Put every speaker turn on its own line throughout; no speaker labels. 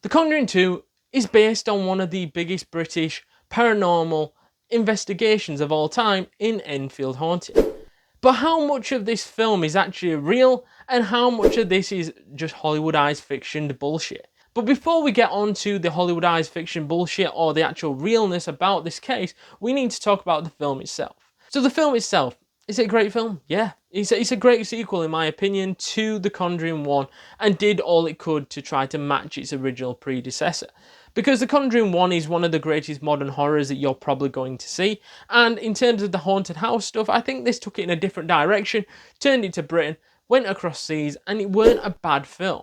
The Conjuring 2 is based on one of the biggest British paranormal investigations of all time in Enfield Haunting. But how much of this film is actually real and how much of this is just Hollywoodized fiction bullshit? But before we get on to the Hollywoodized fiction bullshit or the actual realness about this case, we need to talk about the film itself. So the film itself, is it a great film? Yeah. It's a great sequel, in my opinion, to The Conjuring 1 and did all it could to try to match its original predecessor. Because The Conjuring 1 is one of the greatest modern horrors that you're probably going to see. And in terms of the haunted house stuff, I think this took it in a different direction, turned it to Britain, went across seas, and it weren't a bad film.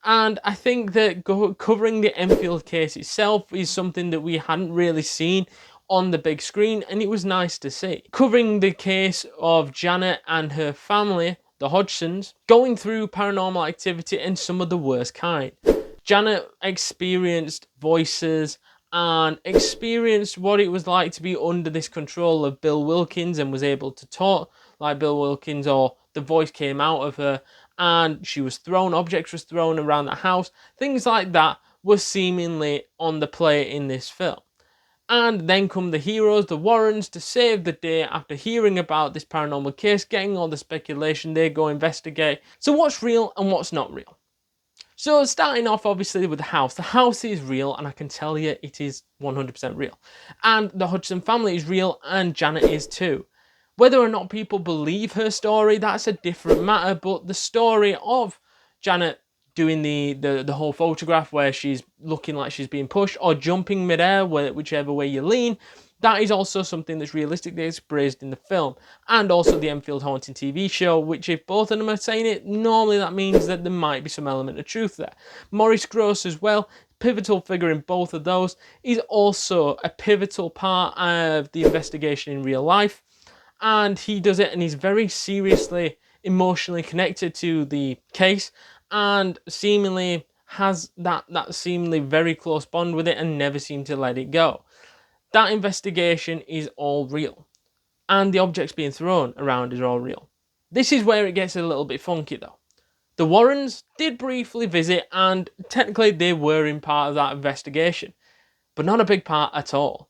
And I think that covering the Enfield case itself is something that we hadn't really seen on the big screen, and it was nice to see. Covering the case of Janet and her family, the Hodgsons, going through paranormal activity and some of the worst kind. Janet experienced voices and experienced what it was like to be under this control of Bill Wilkins and was able to talk like Bill Wilkins, or the voice came out of her, and she was thrown, objects was thrown around the house. Things like that were seemingly on the play in this film. And then come the heroes, the Warrens, to save the day after hearing about this paranormal case, getting all the speculation, they go investigate. So what's real and what's not real? So starting off obviously with the house. The house is real, and I can tell you it is 100% real. And the Hodgson family is real, and Janet is too. Whether or not people believe her story, that's a different matter, but the story of Janet doing the whole photograph where she's looking like she's being pushed or jumping midair, whichever way you lean, that is also something that's realistically expressed in the film. And also the Enfield Haunting TV show, which if both of them are saying it, normally that means that there might be some element of truth there. Maurice Grosse as well, pivotal figure in both of those, is also a pivotal part of the investigation in real life. And he does it, and he's very seriously, emotionally connected to the case, and seemingly has that seemingly very close bond with it and never seemed to let it go. That investigation is all real, and the objects being thrown around is all real. This is where it gets a little bit funky though. The Warrens did briefly visit, and technically they were in part of that investigation, but not a big part at all.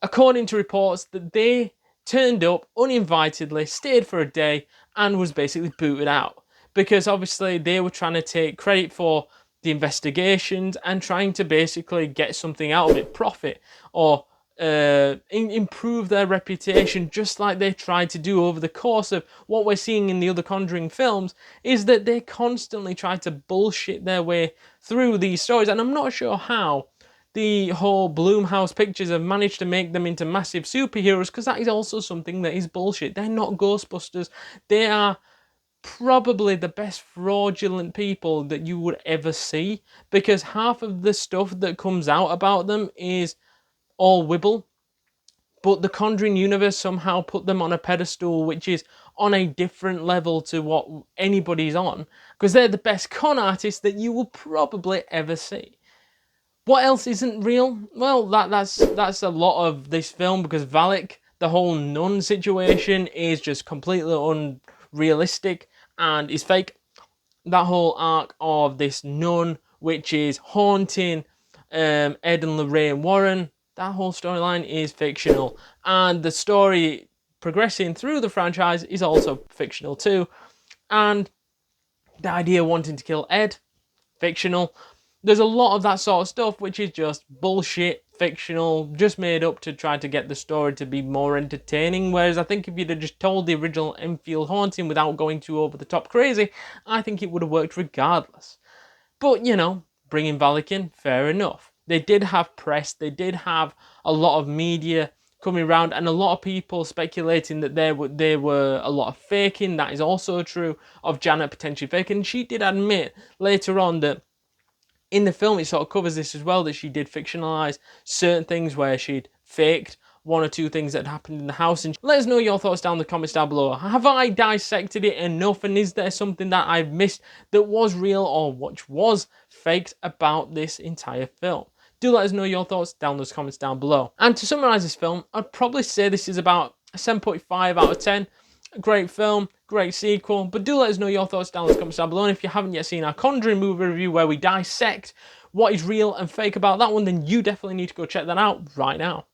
According to reports, that they turned up uninvitedly, stayed for a day, and was basically booted out. Because obviously they were trying to take credit for the investigations and trying to basically get something out of it, profit, or improve their reputation, just like they tried to do over the course of what we're seeing in the other Conjuring films, is that they constantly try to bullshit their way through these stories. And I'm not sure how the whole Blumhouse Pictures have managed to make them into massive superheroes, because that is also something that is bullshit. They're not Ghostbusters. They are probably the best fraudulent people that you would ever see, because half of the stuff that comes out about them is all wibble, but the Conjuring universe somehow put them on a pedestal which is on a different level to what anybody's on, because they're the best con artists that you will probably ever see. What else isn't real? Well, that's a lot of this film, because Valak, the whole nun situation, is just completely unrealistic and is fake. That whole arc of this nun, which is haunting Ed and Lorraine Warren, that whole storyline is fictional. And the story progressing through the franchise is also fictional too. And the idea of wanting to kill Ed, fictional. There's a lot of that sort of stuff which is just bullshit, fictional, just made up to try to get the story to be more entertaining. Whereas I think if you'd have just told the original Enfield Haunting without going too over the top crazy, I think it would have worked regardless. But, you know, bringing Valak in, fair enough. They did have press, they did have a lot of media coming around, and a lot of people speculating that there were a lot of faking. That is also true, of Janet potentially faking. She did admit later on that in the film it sort of covers this as well, that she did fictionalize certain things where she'd faked one or two things that happened in the house. And let us know your thoughts down in the comments down below. Have I dissected it enough, and is there something that I've missed that was real or which was faked about this entire film? Do let us know your thoughts down in those comments down below. And to summarize this film, I'd probably say this is about a 7.5 out of 10. A great film, great sequel, but do let us know your thoughts down in the comments down below. And if you haven't yet seen our Conjuring movie review where we dissect what is real and fake about that one, then you definitely need to go check that out right now.